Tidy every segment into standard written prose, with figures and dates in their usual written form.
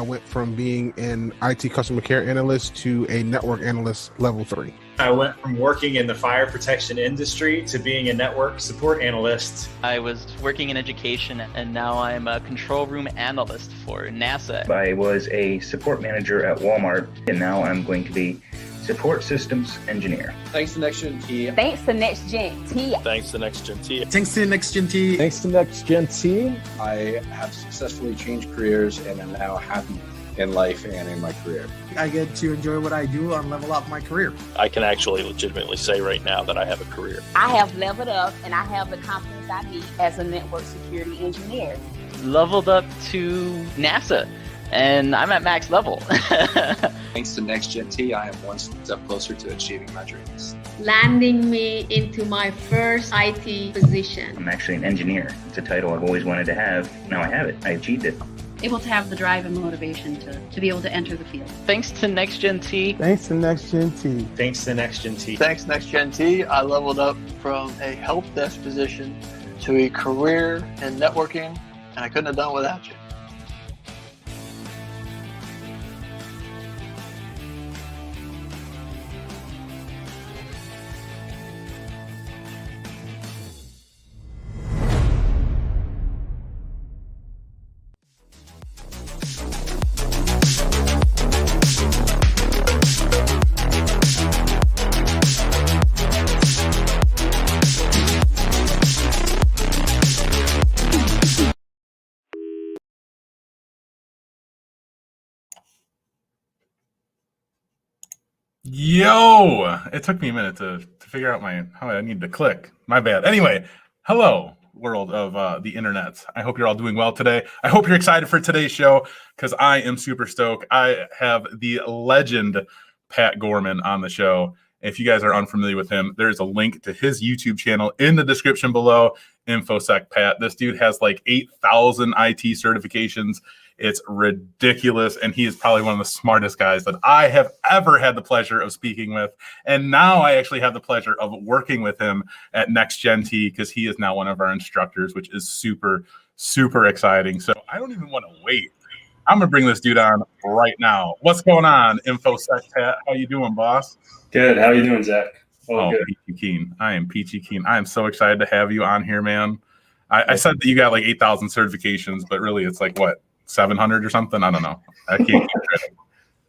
went from being an IT customer care analyst to a network analyst level 3. I went from working in the fire protection industry to being a network support analyst. I was working in education, and now I'm a control room analyst for NASA. I was a support manager at Walmart, and now I'm going to be support systems engineer. Thanks to NextGen T. Thanks to NextGen T. Thanks to NextGen T. Thanks to NextGen T. Thanks to NextGen T. I have successfully changed careers and am now happy in life and in my career. I get to enjoy what I do and level up my career. I can actually legitimately say right now that I have a career. I have leveled up and I have the confidence I need as a network security engineer. Leveled up to NASA, and I'm at max level. Thanks to NextGen T, I am one step closer to achieving my dreams. Landing me into my first IT position. I'm actually an engineer. It's a title I've always wanted to have. Now I have it. I achieved it. Able to have the drive and motivation to be able to enter the field. Thanks to NextGen T. Thanks to NextGen T. Thanks to NextGen T. Thanks NextGen T. I leveled up from a help desk position to a career in networking, and I couldn't have done it without you. Yo, it took me a minute to figure out how I need to click. My bad. Anyway, hello, world of the internet. I hope you're all doing well today. I hope you're excited for today's show because I am super stoked. I have the legend Pat Gorman on the show. If you guys are unfamiliar with him, there's a link to his YouTube channel in the description below. Infosec Pat. This dude has like 8,000 IT certifications. It's ridiculous, and he is probably one of the smartest guys that I have ever had the pleasure of speaking with. And now I actually have the pleasure of working with him at NextGen T because he is now one of our instructors, which is super, super exciting. So I don't even want to wait. I'm going to bring this dude on right now. What's going on, Infosec Pat? How you doing, boss? Good. How you doing, Zach? Good. Peachy keen. I am peachy keen. I am so excited to have you on here, man. I said that you got like 8,000 certifications, but really it's like what? 700 or something? I don't know. I can't keep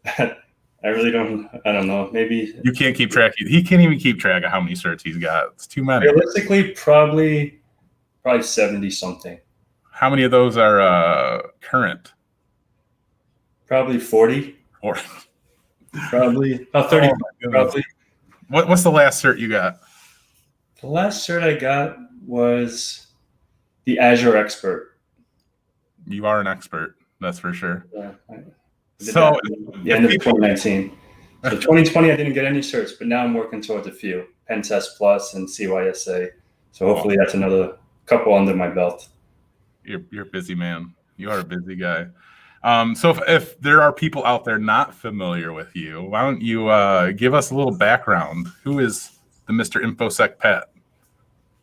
track. I really don't. I don't know. Maybe you can't keep track. He can't even keep track of how many certs he's got. It's too many. Realistically, probably 70 something. How many of those are current? Probably 40. 40. Probably about 30. Probably. What's the last cert you got? The last cert I got was the Azure Expert. You are an expert, that's for sure. Yeah, so the end of 2019. So 2020, I didn't get any certs, but now I'm working towards a few. Pen Test Plus and CYSA. So hopefully that's another couple under my belt. You're a busy man. You are a busy guy. So if there are people out there not familiar with you, why don't you give us a little background? Who is the Mr. Infosec Pat?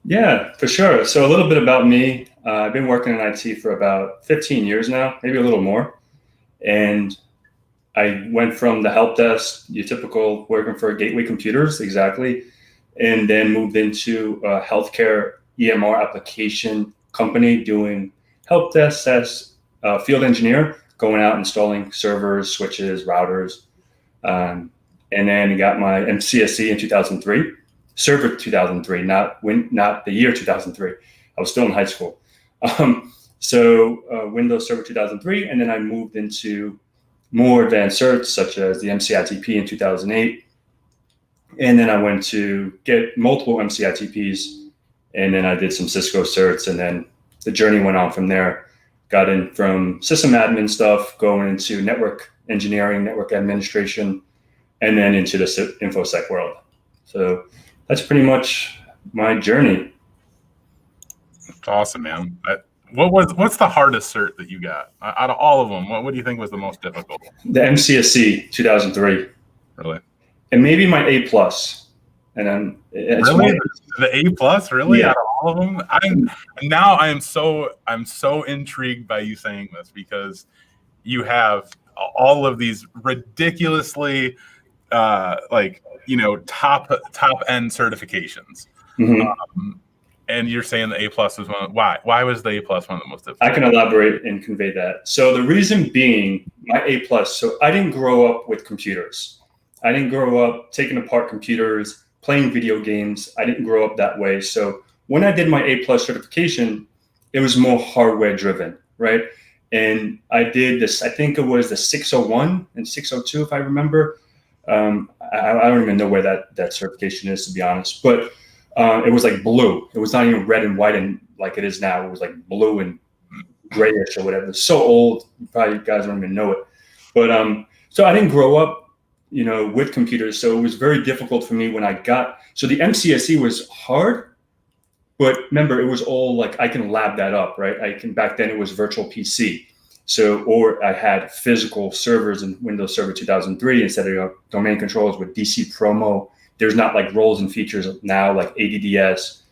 Yeah, for sure. So a little bit about me. I've been working in IT for about 15 years now, maybe a little more. And I went from the help desk, your typical working for Gateway Computers, exactly, and then moved into a healthcare EMR application company doing help desk as a field engineer, going out installing servers, switches, routers. And then I got my MCSE in 2003. Server 2003, not the year 2003. I was still in high school. So Windows Server 2003, and then I moved into more advanced certs such as the MCITP in 2008. And then I went to get multiple MCITPs, and then I did some Cisco certs, and then the journey went on from there. Got in from system admin stuff, going into network engineering, network administration, and then into the InfoSec world. So that's pretty much my journey. That's awesome, man. What's the hardest cert that you got out of all of them? What do you think was the most difficult? The MCSE 2003. Really? And maybe my A plus. And then really the A plus, really, yeah. Out of all of them. I'm so intrigued by you saying this because you have all of these ridiculously like, you know, top end certifications. And you're saying the A+ was one. Why was the A+ one of the most difficult? I can elaborate and convey that. So the reason being, my A+. So I didn't grow up with computers. I didn't grow up taking apart computers, playing video games. I didn't grow up that way. So when I did my A+ certification, it was more hardware driven, right? And I did this. I think it was the 601 and 602, if I remember. I don't even know where that certification is, to be honest. But it was like blue. It was not even red and white and like it is now. It was like blue and grayish or whatever. It's so old, you probably guys don't even know it. But so I didn't grow up, you know, with computers. So it was very difficult for me when I got. So the MCSE was hard, but remember, it was all like I can lab that up, right? Back then it was virtual PC. So, or I had physical servers in Windows Server 2003 instead of domain controllers with DC promo. There's not like roles and features now like ADDS,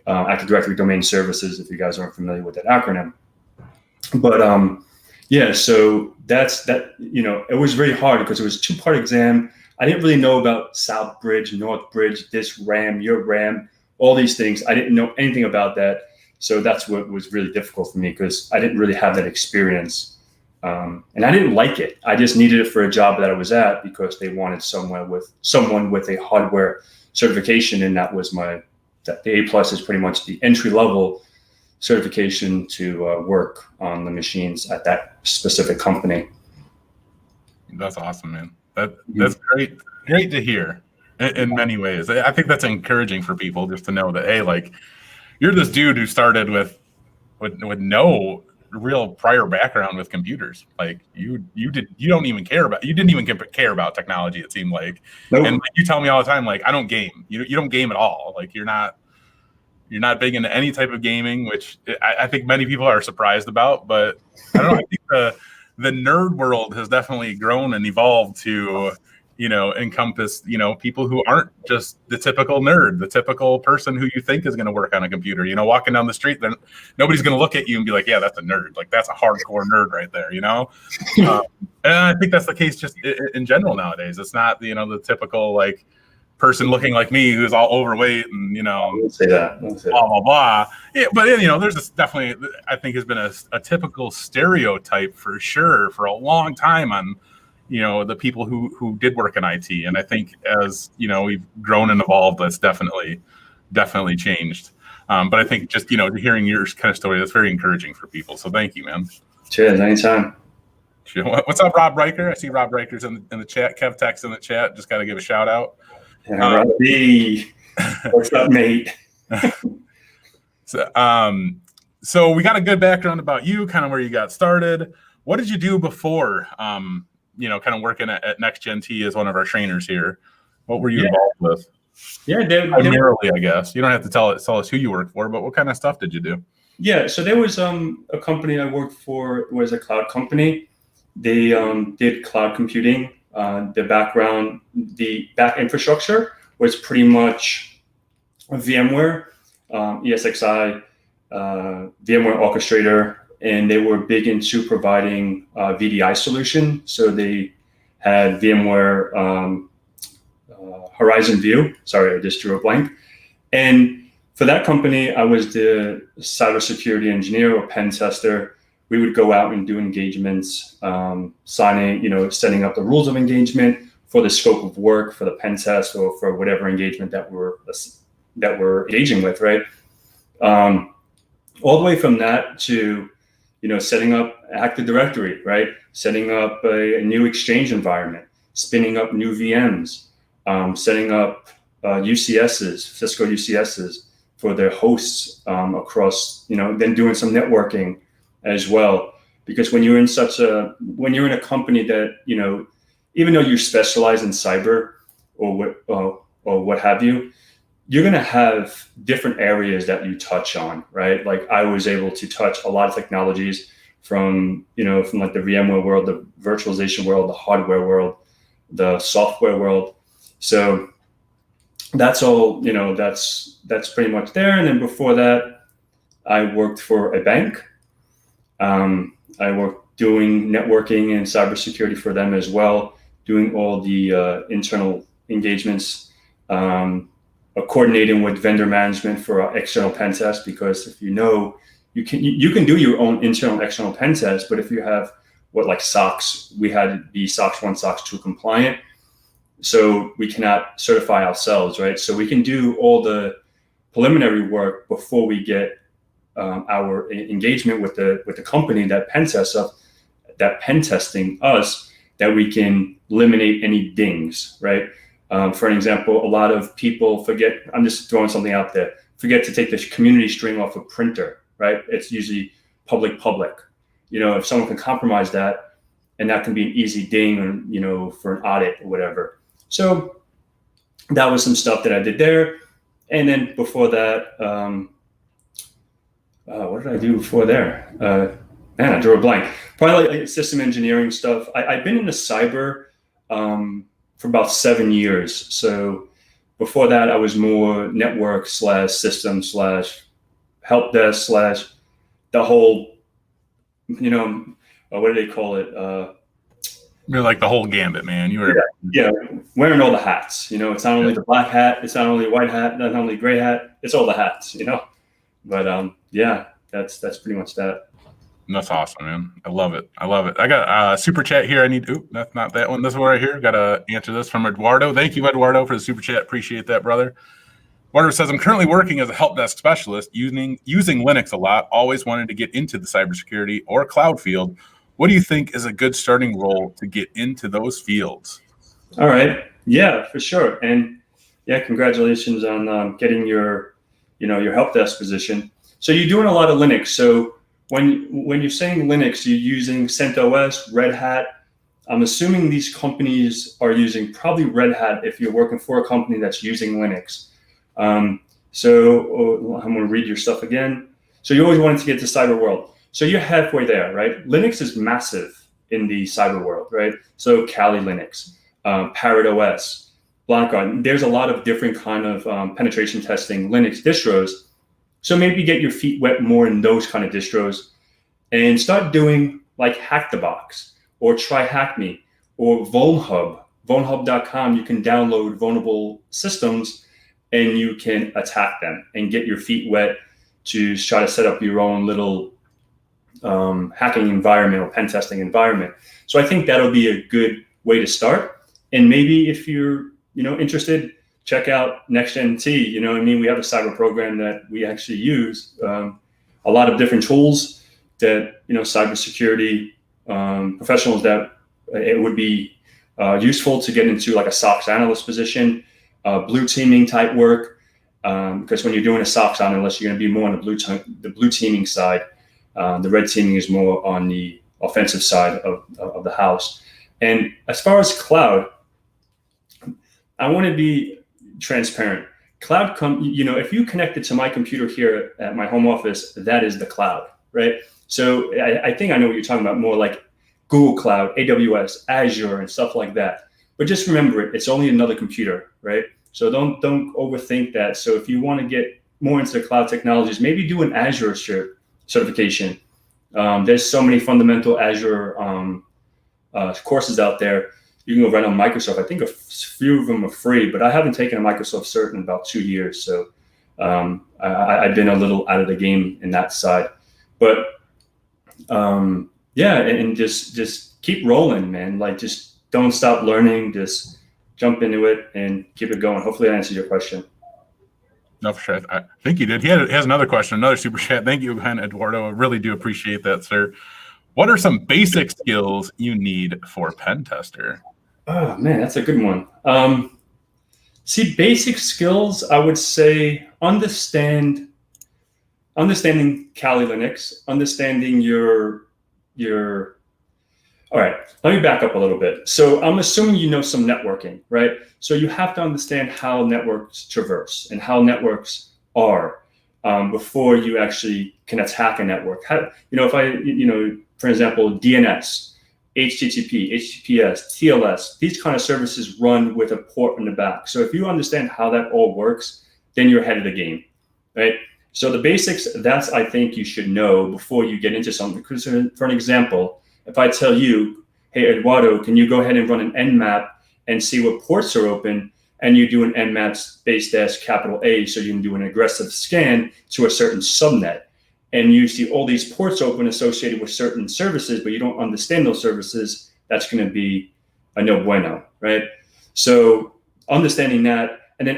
Active Directory Domain Services, if you guys aren't familiar with that acronym. But yeah, so that's that. You know, it was very hard because it was a 2-part exam. I didn't really know about South Bridge, North Bridge, this RAM, your RAM, all these things. I didn't know anything about that. So that's what was really difficult for me because I didn't really have that experience. And I didn't like it. I just needed it for a job that I was at because they wanted someone with a hardware certification. And that was the A+ is pretty much the entry level certification to work on the machines at that specific company. That's awesome, man. That's great to hear in many ways. I think that's encouraging for people just to know that, hey, like, you're this dude who started with no real prior background with computers. Like you didn't even care about technology, it seemed like. Nope. And like, you tell me all the time, like, I don't game. You don't game at all. Like you're not big into any type of gaming, which I think many people are surprised about. But I don't know. I think the nerd world has definitely grown and evolved to, you know, encompass, you know, people who aren't just the typical nerd, the typical person who you think is going to work on a computer. You know, walking down the street, then nobody's going to look at you and be like, yeah, that's a nerd. Like, that's a hardcore nerd right there, you know? And I think that's the case just in general nowadays. It's not, you know, the typical, like, person looking like me who's all overweight and, you know, blah, blah, blah. Yeah, but, you know, there's definitely, I think, has been a typical stereotype for sure for a long time on, you know, the people who did work in IT. And I think as, you know, we've grown and evolved, that's definitely changed. But I think just, you know, hearing your kind of story, that's very encouraging for people. So thank you, man. Cheers, anytime. What's up, Rob Riker? I see Rob Riker's in the chat. Kev Tech's in the chat. Just got to give a shout out. Robbie, what's up, mate? So we got a good background about you, kind of where you got started. What did you do before, you know, kind of working at Next Gen T as one of our trainers here? What were you involved with? Yeah, primarily, I guess. You don't have to tell us who you worked for, but what kind of stuff did you do? Yeah, so there was a company I worked for. It was a cloud company. They did cloud computing. The back infrastructure was pretty much VMware, ESXi, VMware Orchestrator, and they were big into providing VDI solution. So they had VMware Horizon View. Sorry, I just drew a blank. And for that company, I was the cybersecurity engineer or pen tester. We would go out and do engagements, setting up the rules of engagement for the scope of work for the pen test or for whatever engagement that we're engaging with, right? All the way from that to, you know, setting up Active Directory, right? Setting up a new Exchange environment, spinning up new VMs, setting up UCSs, Cisco UCSs for their hosts across, you know, then doing some networking as well. Because when you're in a company that, you know, even though you specialize in cyber or what have you, you're going to have different areas that you touch on, right? Like I was able to touch a lot of technologies from like the VMware world, the virtualization world, the hardware world, the software world. So that's all, you know, that's pretty much there. And then before that, I worked for a bank. I worked doing networking and cybersecurity for them as well, doing all the internal engagements, coordinating with vendor management for our external pen test, because if you can do your own internal external pen test, but if you have like SOX, we had to be SOX 1, SOX 2 compliant, so we cannot certify ourselves, right? So we can do all the preliminary work before we get our engagement with the company that pen testing us, that we can eliminate any dings, right? For an example, a lot of people forget, I'm just throwing something out there, forget to take the community string off a printer, right? It's usually public. If someone can compromise that, and that can be an easy ding, or, for an audit or whatever. So that was some stuff that I did there. And then before that, what did I do before there? Man, I drew a blank. Probably like system engineering stuff. I've been in the cyber for about 7 years. So before that, I was more network / system / help desk / the whole, what do they call it? You're like the whole gambit, man. You were wearing all the hats. It's not only the black hat, it's not only white hat, not only gray hat, it's all the hats. But that's pretty much that. That's awesome, man. I love it. I got a super chat here. That's not that one. This one right here. Got to answer this from Eduardo. Thank you, Eduardo, for the super chat. Appreciate that, brother. Eduardo says, I'm currently working as a help desk specialist using Linux a lot. Always wanted to get into the cybersecurity or cloud field. What do you think is a good starting role to get into those fields? All right. Yeah, for sure. And congratulations on getting your help desk position. So you're doing a lot of Linux. So when you're saying Linux, you're using CentOS, Red Hat. I'm assuming these companies are using probably Red Hat if you're working for a company that's using Linux. So I'm going to read your stuff again. So you always wanted to get to cyber world. So you're halfway there, right? Linux is massive in the cyber world, right? So Kali Linux, Parrot OS, Blackguard. There's a lot of different kind of penetration testing Linux distros. So maybe get your feet wet more in those kind of distros and start doing like Hack the Box or Try Hack Me or VulnHub. VulnHub.com, you can download vulnerable systems and you can attack them and get your feet wet to try to set up your own little hacking environment or pen testing environment. So I think that'll be a good way to start. And maybe if you're interested, check out NextGen-T. We have a cyber program that we actually use. A lot of different tools that cybersecurity professionals that it would be useful to get into, like a SOX analyst position, blue teaming type work. Because when you're doing a SOX analyst, you're going to be more on the blue teaming side. The red teaming is more on the offensive side of the house. And as far as cloud, I want to be transparent. Cloud, if you connect it to my computer here at my home office, that is the cloud, right? So I think I know what you're talking about, more like Google Cloud, AWS, Azure, and stuff like that. But just remember it's only another computer, right? So don't overthink that. So if you want to get more into the cloud technologies, maybe do an Azure certification. There's so many fundamental Azure courses out there. You can go right on Microsoft. I think a few of them are free, but I haven't taken a Microsoft cert in about 2 years. So I've been a little out of the game in that side. But and just keep rolling, man. Like, just don't stop learning. Just jump into it and keep it going. Hopefully I answered your question. No, for sure. I think you did. He has another question, another super chat. Thank you again, Eduardo. I really do appreciate that, sir. What are some basic skills you need for a pen tester? Oh, man, that's a good one. Basic skills, I would say understanding Kali Linux, understanding your. All right, let me back up a little bit. So I'm assuming you know some networking, right? So you have to understand how networks traverse and how networks are before you actually can attack a network. For example, DNS, HTTP, HTTPS, TLS, these kind of services run with a port in the back. So if you understand how that all works, then you're ahead of the game, right? So the basics, I think you should know before you get into something. Because for an example, If I tell you, hey, Eduardo, can you go ahead and run an Nmap and see what ports are open? And you do an Nmap space --A, so you can do an aggressive scan to a certain subnet. And you see all these ports open associated with certain services, but you don't understand those services, that's going to be a no bueno, right? So understanding that, and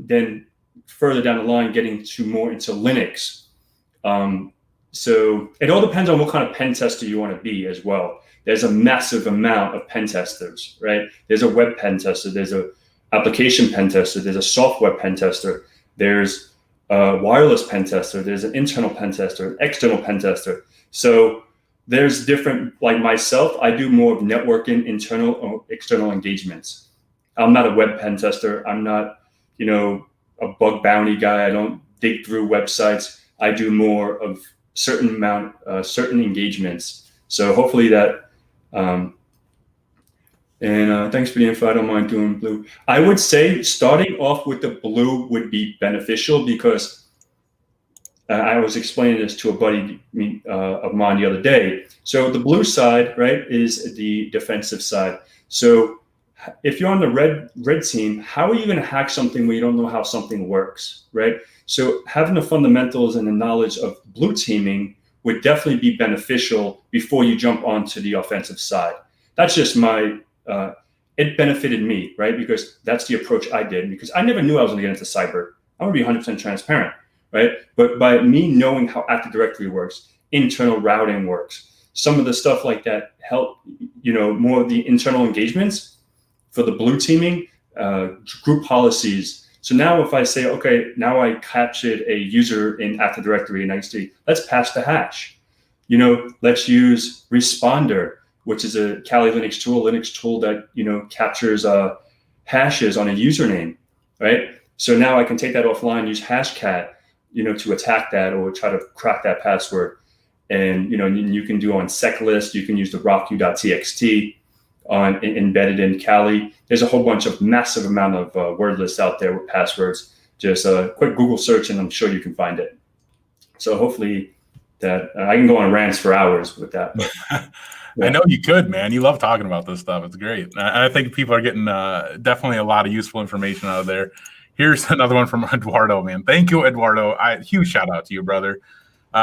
then further down the line, getting to more into Linux. So it all depends on what kind of pen tester you want to be as well. There's a massive amount of pen testers, right? There's a web pen tester, there's a application pen tester, there's a software pen tester, there's a wireless pen tester, there's an internal pen tester, an external pen tester. So there's different, like myself, I do more of networking, internal or external engagements. I'm not a web pen tester. I'm not, a bug bounty guy. I don't dig through websites. I do more of certain engagements. So hopefully that, thanks for the info. I don't mind doing blue. I would say starting off with the blue would be beneficial because I was explaining this to a buddy of mine the other day. So the blue side, right, is the defensive side. So if you're on the red team, how are you going to hack something where you don't know how something works, right? So having the fundamentals and the knowledge of blue teaming would definitely be beneficial before you jump onto the offensive side. That's just it benefited me, right? Because that's the approach I did, because I never knew I was going to get into cyber. I'm going to be 100% transparent, right? But by me knowing how Active Directory works, internal routing works, some of the stuff like that help, more of the internal engagements for the blue teaming, group policies. So now if I say, okay, now I captured a user in Active Directory in XD, let's patch the hash. Let's use Responder, which is a Kali Linux tool that, captures hashes on a username, right? So now I can take that offline, use Hashcat, to attack that or try to crack that password. And, you can do on SecList, you can use the rocku.txt embedded in Kali. There's a whole bunch of massive amount of word lists out there with passwords. Just a quick Google search and I'm sure you can find it. So hopefully that I can go on rants for hours with that. But, yeah. I know you could, man. You love talking about this stuff. It's great. I think people are getting definitely a lot of useful information out of there. Here's another one from Eduardo, man. Thank you, Eduardo. Huge shout out to you, brother.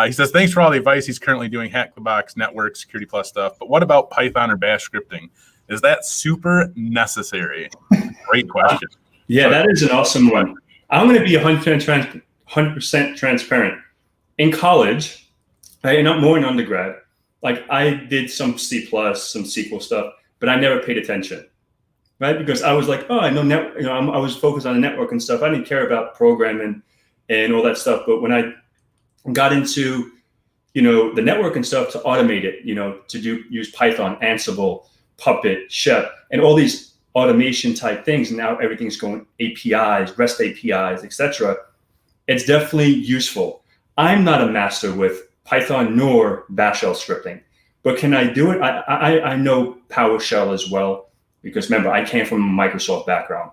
He says, thanks for all the advice. He's currently doing Hack the Box, network, Security Plus stuff. But what about Python or Bash scripting? Is that super necessary? Great question. Yeah, that is an awesome one. I'm going to be 100% transparent. In college, not more in undergrad, like I did some C++, some SQL stuff, but I never paid attention, right? Because I was like, oh, I know I was focused on the network and stuff. I didn't care about programming and all that stuff. But when I got into, the network and stuff to automate it, to use Python, Ansible, Puppet, Chef, and all these automation type things. And now everything's going APIs, REST APIs, etc. It's definitely useful. I'm not a master with Python nor Bash Shell scripting, but can I do it? I know PowerShell as well, because remember, I came from a Microsoft background.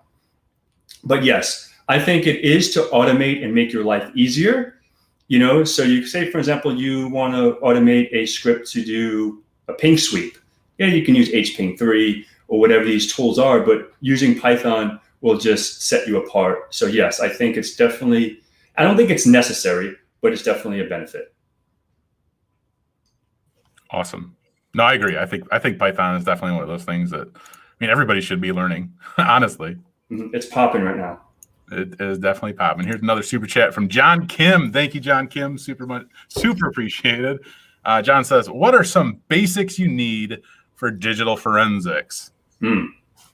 But yes, I think it is to automate and make your life easier. So you say, for example, you want to automate a script to do a ping sweep. Yeah, you can use hping3 or whatever these tools are, but using Python will just set you apart. So yes, I think it's definitely, I don't think it's necessary, but it's definitely a benefit. Awesome. No, I agree. I think Python is definitely one of those things that, everybody should be learning, honestly. It's popping right now. It is definitely popping. Here's another super chat from John Kim. Thank you, John Kim. Super appreciated. John says, what are some basics you need for digital forensics?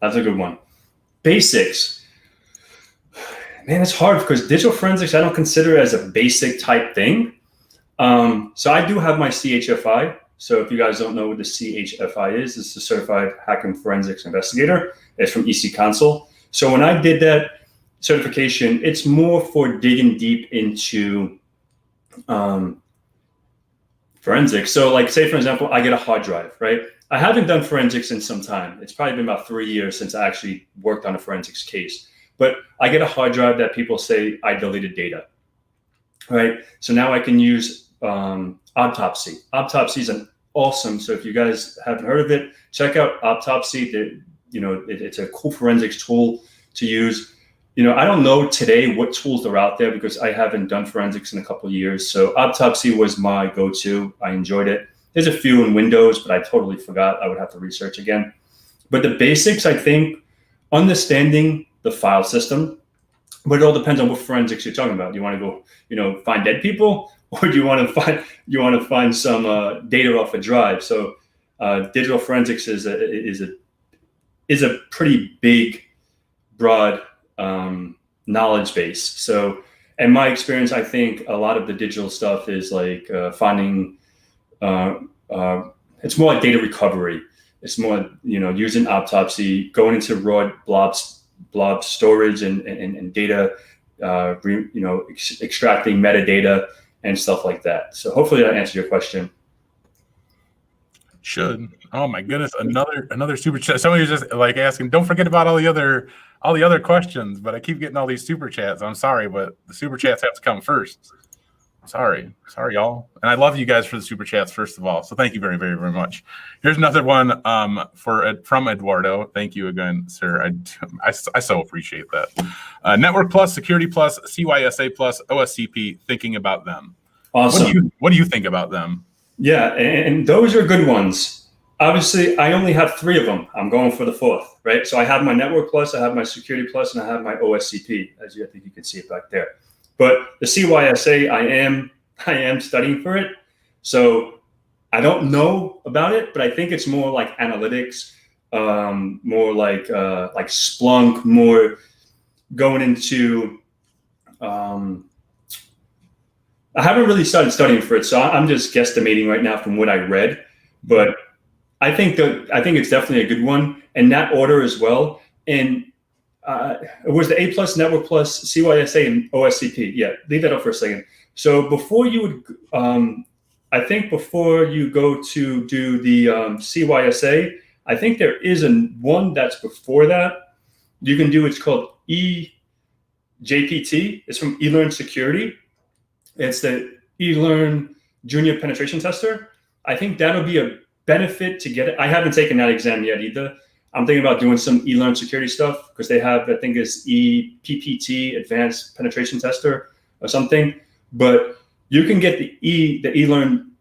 That's a good one. Basics. Man, it's hard because digital forensics I don't consider as a basic type thing. So I do have my CHFI. So if you guys don't know what the CHFI is, it's the Certified Hacking Forensics Investigator. It's from EC Council. So when I did that certification, it's more for digging deep into forensics. So like say, for example, I get a hard drive, right? I haven't done forensics in some time. It's probably been about 3 years since I actually worked on a forensics case. But I get a hard drive that people say I deleted data, right? So now I can use autopsy. Autopsy is an awesome. So if you guys haven't heard of it, check out Autopsy. It's a cool forensics tool to use. I don't know today what tools are out there because I haven't done forensics in a couple of years. So Autopsy was my go-to. I enjoyed it. There's a few in Windows, but I totally forgot. I would have to research again. But the basics, I think, understanding the file system, but it all depends on what forensics you're talking about. Do you want to go, find dead people, or do you want to find some data off a drive? So digital forensics is a pretty big, broad knowledge base. So in my experience, I think a lot of the digital stuff is like finding. It's more like data recovery. It's more, using Autopsy, going into raw blob storage and data, extracting metadata and stuff like that. So hopefully that answers your question. Should. Oh my goodness, another super chat. Somebody was just like asking, don't forget about all the other questions, but I keep getting all these super chats. I'm sorry, but the super chats have to come first. Sorry, y'all. And I love you guys for the super chats, first of all. So thank you very, very, very much. Here's another one from Eduardo. Thank you again, sir. I so appreciate that. Network Plus, Security Plus, CYSA Plus, OSCP, thinking about them. Awesome. What do you think about them? Yeah, and those are good ones. Obviously, I only have 3 of them. I'm going for the 4th, right? So I have my Network Plus, I have my Security Plus, and I have my OSCP, as I think you can see it back there. But the CYSA, I am studying for it. So I don't know about it, but I think it's more like analytics, more like Splunk, more going into. I haven't really started studying for it, so I'm just guesstimating right now from what I read. But I think it's definitely a good one, and that order as well. And it was the A Plus, Network Plus, CYSA, and OSCP. Yeah, leave that up for a second. So before you would, I think before you go to do the CYSA, I think there is one that's before that. You can do, it's called EJPT. It's from eLearn Security. It's the eLearn Junior Penetration Tester. I think that'll be a benefit to get it. I haven't taken that exam yet either. I'm thinking about doing some eLearn security stuff because they have, I think it's EPPT, Advanced Penetration Tester or something. But you can get the eLearn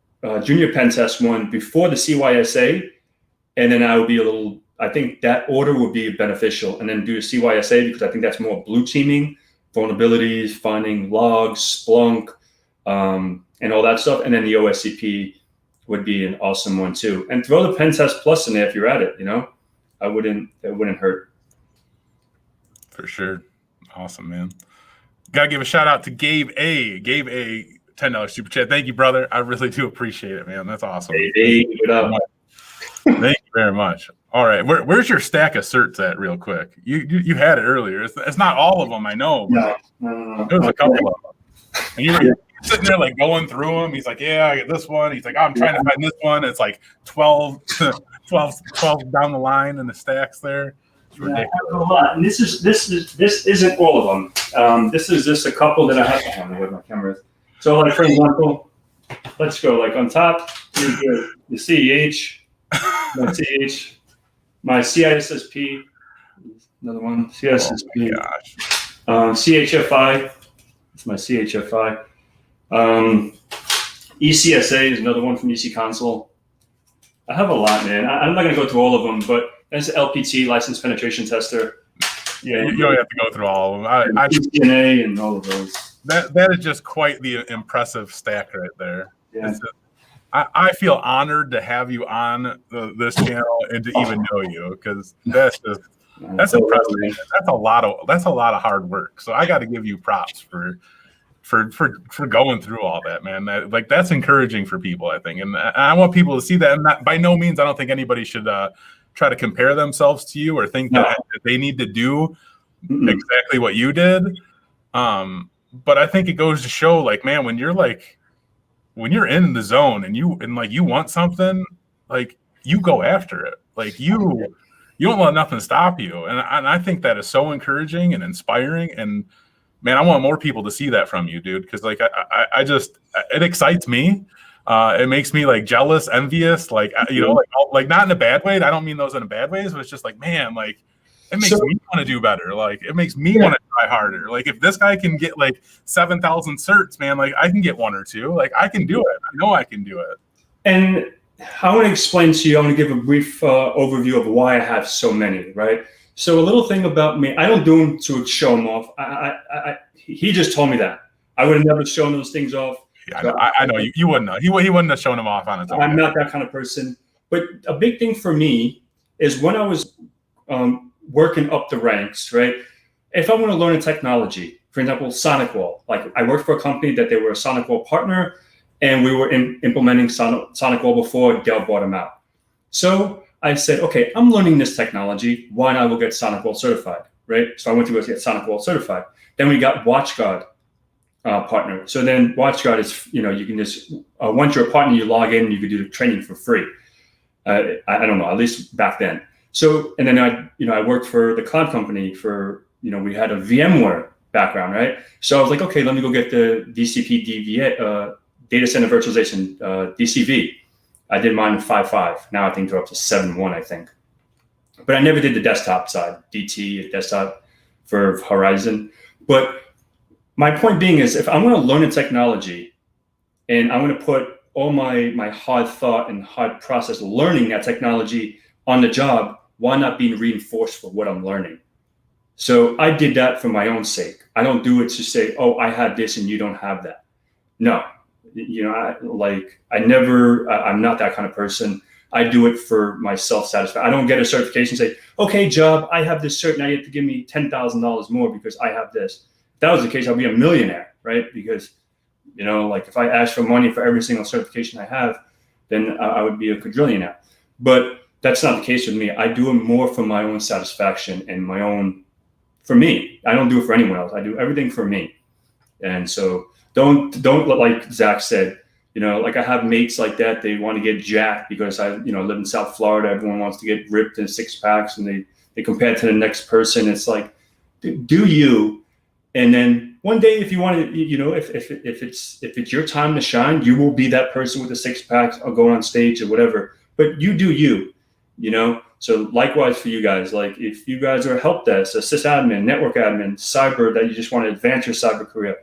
Junior Pen Test one before the CYSA, and then I think that order would be beneficial, and then do a CYSA because I think that's more blue teaming, vulnerabilities, finding logs, Splunk, and all that stuff. And then the OSCP would be an awesome one too. And throw the Pen Test Plus in there if you're at it, it wouldn't hurt. For sure. Awesome, man. Gotta give a shout out to Gabe A. $10 super chat. Thank you, brother. I really do appreciate it, man. That's awesome. Hey, good up. Thank you very much. All right, where's your stack of certs at, real quick? You had it earlier. It's not all of them, I know. No. There was a couple of them. And you were sitting there like going through them. He's like, yeah, I get this one. He's like, I'm trying to find this one. It's like 12 down the line in the stacks there. It's ridiculous. A lot. And this isn't all of them. This is just a couple that I have to handle with my cameras. So like, for example, let's go like on top, here's the CEH, my CISSP, another one, CISSP, CHFI, it's my CHFI. ECSA is another one from EC Console. I have a lot, man. I'm not going to go through all of them, but that's LPT, License Penetration Tester. Yeah, you don't have to go through all of them. DNA and all of those. That is just quite the impressive stack right there. Yeah. I feel honored to have you on this channel and to even know you, because that's impressive. That's a lot of hard work. So I got to give you props for going through all that, man. That's encouraging for people, I think, and I want people to see that. And by no means, I don't think anybody should try to compare themselves to you or think that they need to do exactly what you did. But I think it goes to show, like, man, when you're in the zone and you want something, like, you go after it. Like, you don't let nothing stop you. And I think that is so encouraging and inspiring. And man, I want more people to see that from you, dude. Cause like, it excites me. It makes me like jealous, envious, like like not in a bad way. I don't mean those in a bad ways, but it's just like, man, like it makes me want to do better. Like it makes me want to try harder. Like if this guy can get like 7,000 certs, man, like I can get 1 or 2. Like I can do it. I know I can do it. And I want to explain to you. I want to give a brief overview of why I have so many. Right. So a little thing about me, I don't do them to show them off. He just told me that. I would have never shown those things off. Yeah, I know you wouldn't know. He wouldn't have shown them off on his own. I'm not that kind of person. But a big thing for me is when I was working up the ranks, right? If I want to learn a technology, for example, SonicWall, like I worked for a company that they were a SonicWall partner, and we were implementing SonicWall before Dell bought them out. So I said, okay, I'm learning this technology. Why not go get SonicWall certified, right? So I went to go get SonicWall certified. Then we got WatchGuard partner. So then WatchGuard is, you can just, once you're a partner, you log in, you can do the training for free. I don't know, at least back then. So, and then I worked for the cloud company for, we had a VMware background, right? So I was like, okay, let me go get the DCP data center virtualization, DCV. I did mine in 5.5. Now I think they're up to 7.1, I think. But I never did the desktop side, DT, desktop for Horizon. But my point being is, if I want to learn a technology and I want to put all my hard thought and hard process learning that technology on the job, why not being reinforced for what I'm learning? So I did that for my own sake. I don't do it to say, oh, I have this and you don't have that. No, I'm not that kind of person. I do it for my self-satisfaction. I don't get a certification and say, okay, job, I have this cert, now you have to give me $10,000 more because I have this. If that was the case, I'd be a millionaire, right? Because, if I asked for money for every single certification I have, then I would be a quadrillionaire. But that's not the case with me. I do it more for my own satisfaction and for me. I don't do it for anyone else. I do everything for me. And so don't like Zach said, like I have mates like that. They want to get jacked because I live in South Florida. Everyone wants to get ripped in 6-packs and they compare it to the next person. It's like, do you? And then one day, if you want to, if it's your time to shine, you will be that person with the 6-packs or going on stage or whatever. But you do you, So likewise for you guys, like if you guys are a help desk, a sysadmin, network admin, cyber, that you just want to advance your cyber career,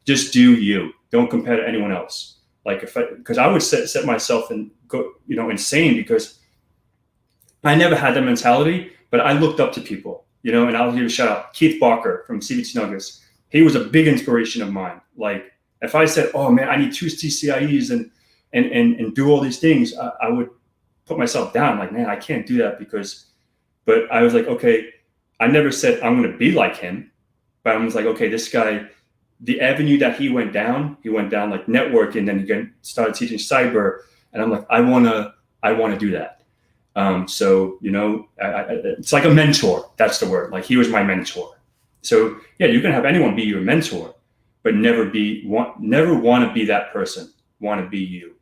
just do you. Don't compare to anyone else. Like because I would set myself and go, insane because I never had that mentality, but I looked up to people. And I'll give a shout out, Keith Barker from CBT Nuggets. He was a big inspiration of mine. Like if I said, oh man, I need 2 CCIEs and do all these things, I would put myself down. Like, man, I can't do that but I was like, okay, I never said I'm going to be like him, but I was like, okay, this guy, the avenue that he went down like networking, then he started teaching cyber. And I'm like, I want to do that. So, it's like a mentor. That's the word. Like he was my mentor. So yeah, you can have anyone be your mentor, but never want to be that person. Want to be you.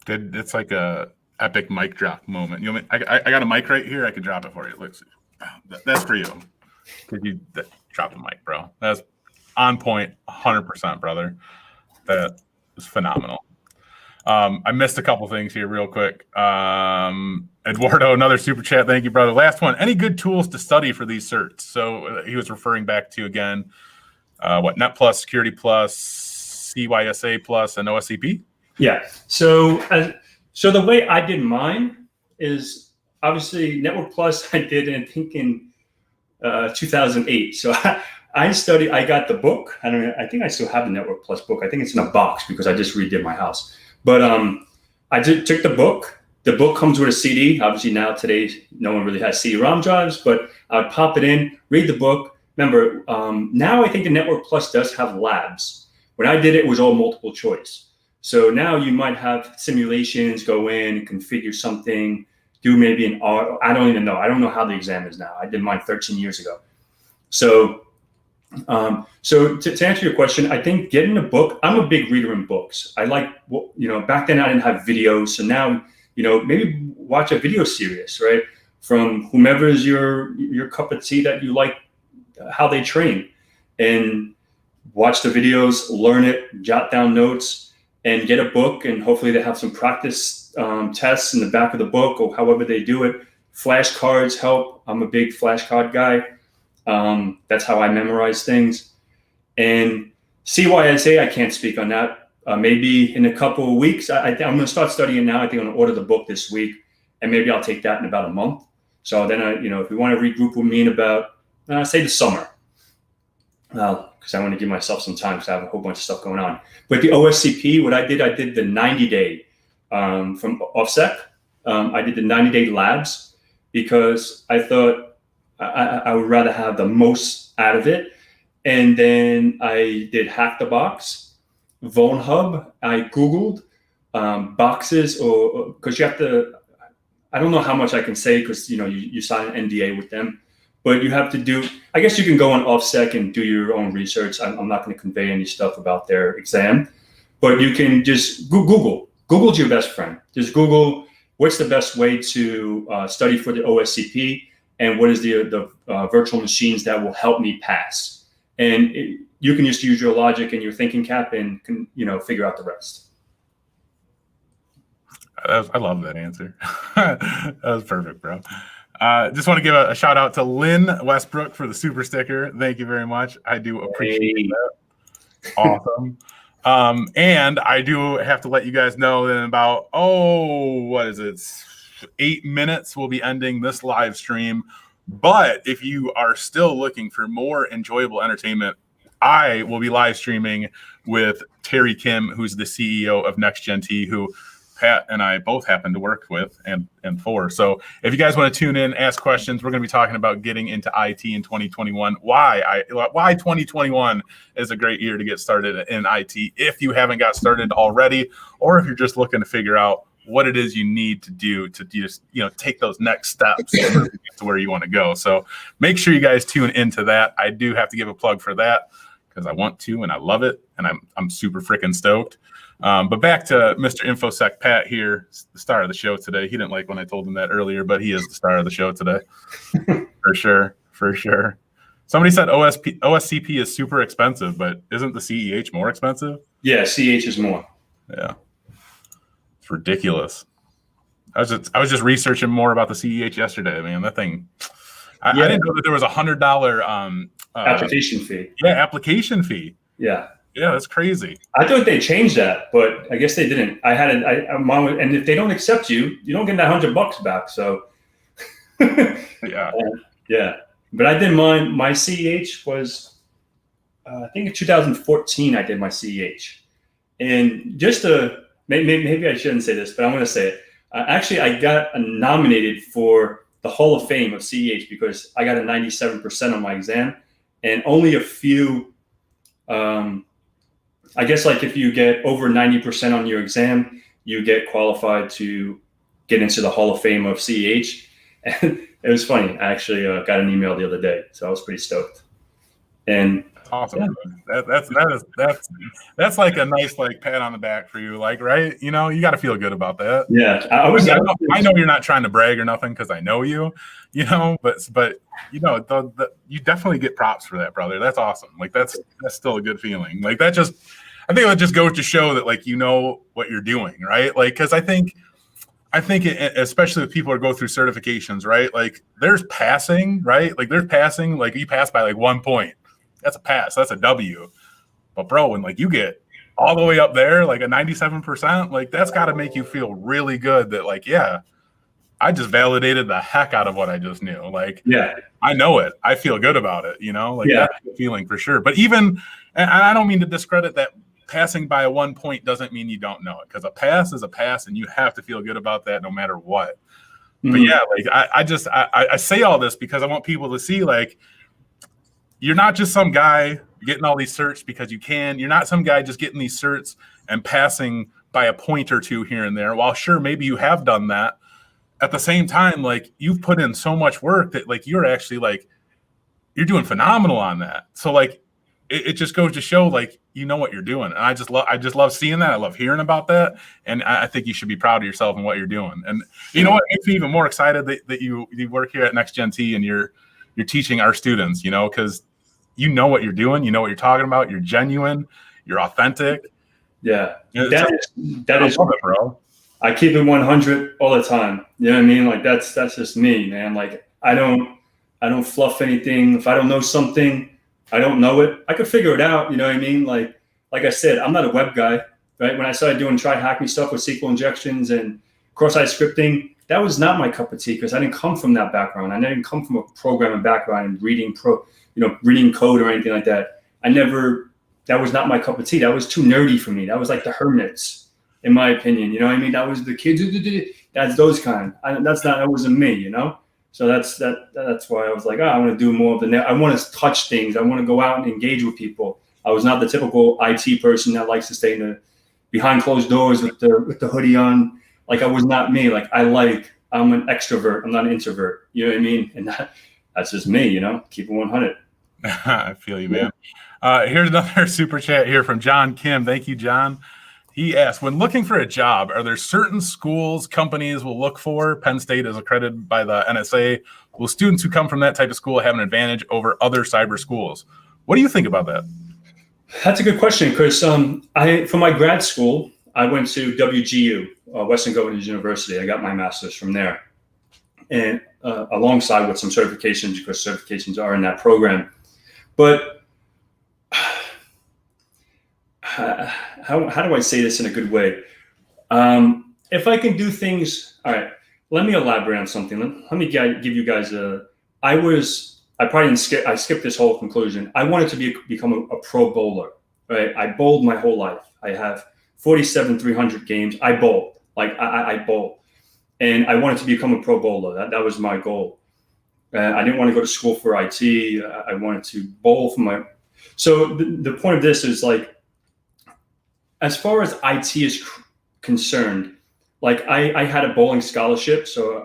It's like a epic mic drop moment. I got a mic right here. I can drop it for you. Look, that's for you. Could you drop the mic, bro? That's on point, 100%, brother. That is phenomenal. I missed a couple things here real quick. Eduardo, another super chat. Thank you, brother. Last one. Any good tools to study for these certs? So he was referring back to, again, Net Plus, Security Plus, CYSA Plus, and OSCP? Yeah. So the way I did mine is obviously Network Plus I did in 2008. So I got the book. I think I still have the Network Plus book. I think it's in a box because I just redid my house. But I took the book. The book comes with a CD. Obviously today, no one really has CD-ROM drives, but I would pop it in, read the book. Remember, now I think the Network Plus does have labs. When I did it, it was all multiple choice. So now you might have simulations, go in, configure something, do maybe an R. I don't even know. I don't know how the exam is now. I did mine 13 years ago. So to answer your question, I think getting a book, I'm a big reader in books. I like, back then I didn't have videos. So now, maybe watch a video series, right? From whomever is your cup of tea that you like, how they train, and watch the videos, learn it, jot down notes. and get a book, and hopefully they have some practice tests in the back of the book or however they do it. Flashcards help. I'm a big flashcard guy. That's how I memorize things. And CYSA, I can't speak on that. Maybe in a couple of weeks. I'm going to start studying now. I think I'm going to order the book this week, and maybe I'll take that in about a month. So then, if you want to regroup with me in about, say the summer, because I want to give myself some time because I have a whole bunch of stuff going on. But the OSCP, what I did the 90-day from OffSec. I did the 90-day labs because I thought I would rather have the most out of it. And then I did Hack the Box, Phone Hub. I Googled boxes, or because you have to. I don't know how much I can say because you sign an NDA with them, but you have to do. I guess you can go on OffSec and do your own research. I'm not going to convey any stuff about their exam, but you can just Google. Google's your best friend. Just Google what's the best way to study for the OSCP, and what is the virtual machines that will help me pass. And you can just use your logic and your thinking cap and figure out the rest. I love that answer. That was perfect, bro. Just want to give a shout out to Lynn Westbrook for the super sticker. Thank you very much. I do appreciate that. Awesome. And I do have to let you guys know that in about, 8 minutes, we'll be ending this live stream. But if you are still looking for more enjoyable entertainment, I will be live streaming with Terry Kim, who's the CEO of NextGen, who Pat and I both happen to work with and for. So if you guys want to tune in, ask questions, we're going to be talking about getting into IT in 2021. Why 2021 is a great year to get started in IT if you haven't got started already, or if you're just looking to figure out what it is you need to do to just take those next steps to where you want to go. So make sure you guys tune into that. I do have to give a plug for that because I want to and I love it, and I'm super freaking stoked. But back to Mr. Infosec Pat here, the star of the show today. He didn't like when I told him that earlier, but he is the star of the show today. For sure. Somebody said OSCP is super expensive, but isn't the CEH more expensive? Yeah, CEH is more. Yeah. It's ridiculous. I was just researching more about the CEH yesterday. Man, that thing. I didn't know that there was $100 application fee. Yeah, application fee. Yeah. Yeah, that's crazy. I thought they changed that, but I guess they didn't. And if they don't accept you, you don't get that $100 back. So yeah. Yeah. But I did mine. My CEH was, I think in 2014, I did my CEH. And just maybe I shouldn't say this, but I'm going to say it. Actually, I got nominated for the Hall of Fame of CEH because I got a 97% on my exam, and only a few, I guess like if you get over 90% on your exam, you get qualified to get into the Hall of Fame of CEH. And it was funny. I actually got an email the other day, so I was pretty stoked. And awesome. Yeah. That's like a nice pat on the back for you, right? You got to feel good about that. Yeah, I know you're not trying to brag or nothing because I know you, but you definitely get props for that, brother. That's awesome. That's still a good feeling. I think that just goes to show that what you're doing, right? Because I think especially if people are go through certifications, right? There's passing, right? There's passing, you pass by 1 point. That's a pass. That's a W. But bro, when you get all the way up there, a 97%, that's got to make you feel really good that yeah, I just validated the heck out of what I just knew. Yeah, I know it. I feel good about it. Yeah. That's the feeling for sure. But even, and I don't mean to discredit that passing by a 1 point doesn't mean you don't know it, because a pass is a pass and you have to feel good about that no matter what. Mm-hmm. But yeah, I say all this because I want people to see you're not just some guy getting all these certs because you can. You're not some guy just getting these certs and passing by a point or two here and there. While sure, maybe you have done that, at the same time, you've put in so much work that you're actually you're doing phenomenal on that. So it just goes to show what you're doing. And I just love seeing that. I love hearing about that. And I think you should be proud of yourself and what you're doing. And you know what makes me even more excited that you work here at NextGen and you're teaching our students, because you know what you're doing, you know what you're talking about, you're genuine, you're authentic, Yeah. Yeah, That is, bro. I keep it 100 all the time. You know what I mean? Like that's just me, man. Like I don't fluff anything. If I don't know something, I don't know it. I could figure it out. You know what I mean? Like I said, I'm not a web guy, right? When I started doing try hack me stuff with SQL injections and cross-site scripting, that was not my cup of tea because I didn't come from that background. I didn't come from a programming background and reading code or anything like that. That was not my cup of tea. That was too nerdy for me. That was like the hermits, in my opinion. You know what I mean? That was the kids. That's those kind. That wasn't me, you know? So that's why I was like, I want to do more of I want to touch things. I want to go out and engage with people. I was not the typical IT person that likes to stay behind closed doors with the hoodie on. Like I was not me. Like I'm an extrovert. I'm not an introvert. You know what I mean? And that's just me, you know, keep it 100. I feel you, man. Here's another super chat here from John Kim. Thank you, John. He asked, when looking for a job, are there certain schools companies will look for? Penn State is accredited by the NSA. Will students who come from that type of school have an advantage over other cyber schools? What do you think about that? That's a good question because for my grad school, I went to WGU, Western Governors University. I got my master's from there. And alongside with some certifications because certifications are in that program. But how do I say this in a good way? If I can do things, all right, let me elaborate on something. Let me give you guys I skipped this whole conclusion. I wanted to become a pro bowler, right? I bowled my whole life. I have 47 300 games. I bowled, I bowl. And I wanted to become a pro bowler. That was my goal. I didn't want to go to school for IT. I wanted to bowl So the point of this is like, as far as IT is concerned, like I had a bowling scholarship, so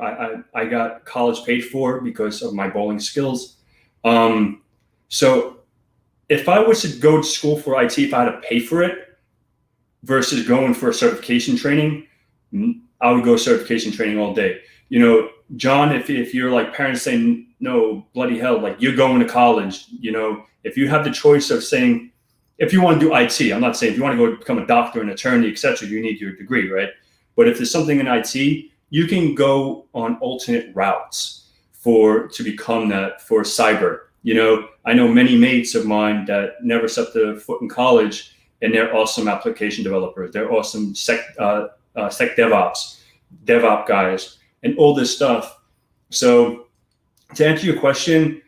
I got college paid for because of my bowling skills. So if I was to go to school for IT, if I had to pay for it versus going for a certification training, I would go certification training all day. You know, John, if you're like parents saying, no, bloody hell, like you're going to college, you know, if you have the choice of saying, if you want to do IT, I'm not saying if you want to go become a doctor, an attorney, etc., you need your degree, right? But if there's something in IT, you can go on alternate routes to become that for cyber. You know, I know many mates of mine that never stepped a foot in college, and they're awesome application developers. They're awesome sec DevOps guys, and all this stuff. So to answer your question,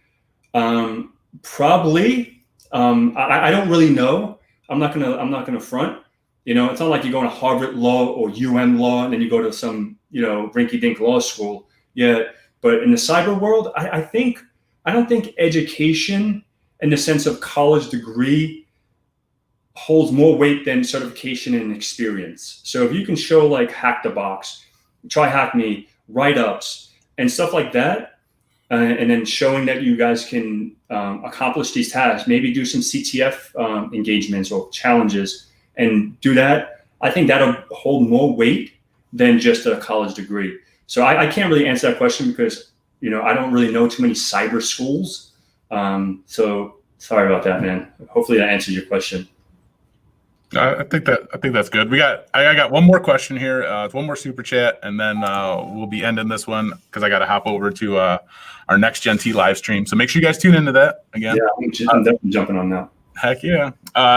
probably. I don't really know. I'm not gonna front. You know, it's not like you're going to Harvard Law or Law and then you go to some, you know, rinky-dink law school. Yeah, but in the cyber world, I don't think education in the sense of college degree holds more weight than certification and experience. So if you can show like Hack the Box, Try Hack Me, write-ups, and stuff like that, and then showing that you guys can accomplish these tasks, maybe do some CTF engagements or challenges and do that, I think that'll hold more weight than just a college degree. So I can't really answer that question because, you know, I don't really know too many cyber schools. So sorry about that, man. Hopefully that answers your question. I think that's good. I got one more question here. One more super chat, and then we'll be ending this one because I got to hop over to our next Gen T live stream. So make sure you guys tune into that again. Yeah, I'm definitely jumping on that. Heck yeah.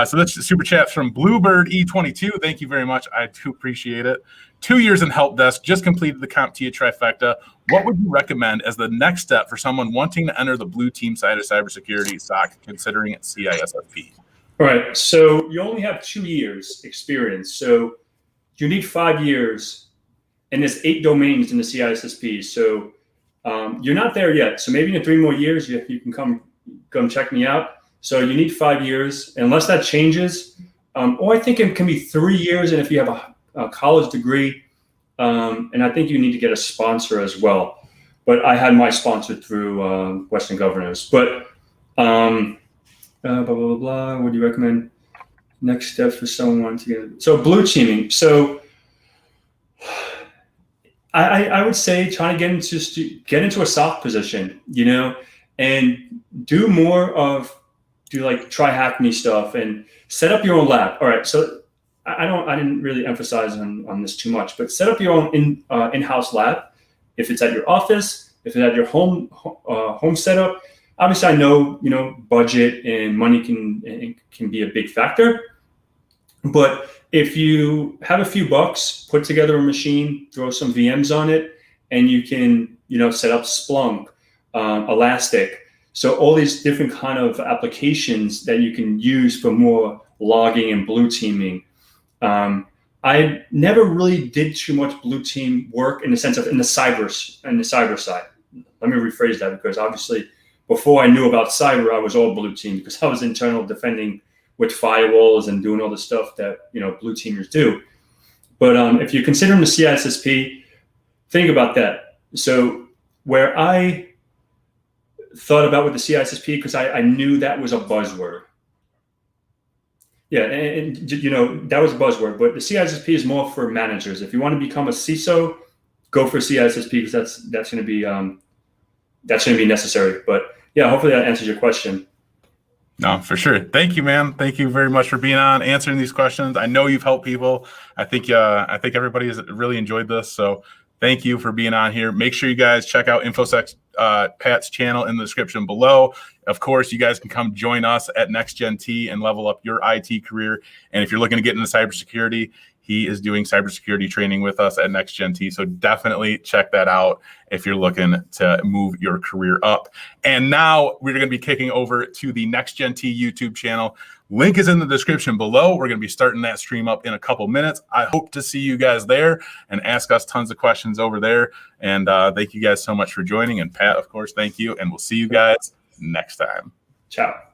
So this super chat from Bluebird E22. Thank you very much. I do appreciate it. 2 years in help desk, just completed the CompTIA trifecta. What would you recommend as the next step for someone wanting to enter the blue team side of cybersecurity SOC, considering it's CISSP? All right, so you only have 2 years experience. So you need 5 years, and there's 8 domains in the CISSP. So you're not there yet. So maybe in 3 more years, you can come check me out. So you need 5 years, unless that changes. Or I think it can be 3 years, and if you have a college degree, and I think you need to get a sponsor as well. But I had my sponsor through Western Governors. But blah, blah, blah, blah. What do you recommend? Next step for someone to get. So blue teaming. So I would say try to get into a SOC position, you know, and do more of like try hack me stuff and set up your own lab. All right. So I didn't really emphasize on this too much, but set up your own in-house lab. If it's at your office, if it's at your home setup. Obviously, I know, budget and money can be a big factor, but if you have a few bucks, put together a machine, throw some VMs on it, and you can, set up Splunk, Elastic. So all these different kind of applications that you can use for more logging and blue teaming. I never really did too much blue team work in the sense of in the cyber side. Let me rephrase that, because obviously before I knew about cyber, I was all blue team because I was internal defending with firewalls and doing all the stuff that blue teamers do. But if you're considering the CISSP, think about that. So where I thought about with the CISSP, because I knew that was a buzzword. Yeah, and that was a buzzword, but the CISSP is more for managers. If you want to become a CISO, go for CISSP because that's going to be necessary. But yeah, hopefully that answers your question. No, for sure. Thank you, man. Thank you very much for being on, answering these questions. I know you've helped people. I think everybody has really enjoyed this. So thank you for being on here. Make sure you guys check out Infosec Pat's channel in the description below. Of course, you guys can come join us at NextGen and level up your IT career. And if you're looking to get into cybersecurity, he is doing cybersecurity training with us at NextGen. So definitely check that out if you're looking to move your career up. And now we're going to be kicking over to the NextGen YouTube channel. Link is in the description below. We're going to be starting that stream up in a couple minutes. I hope to see you guys there and ask us tons of questions over there. And thank you guys so much for joining. And Pat, of course, thank you. And we'll see you guys next time. Ciao.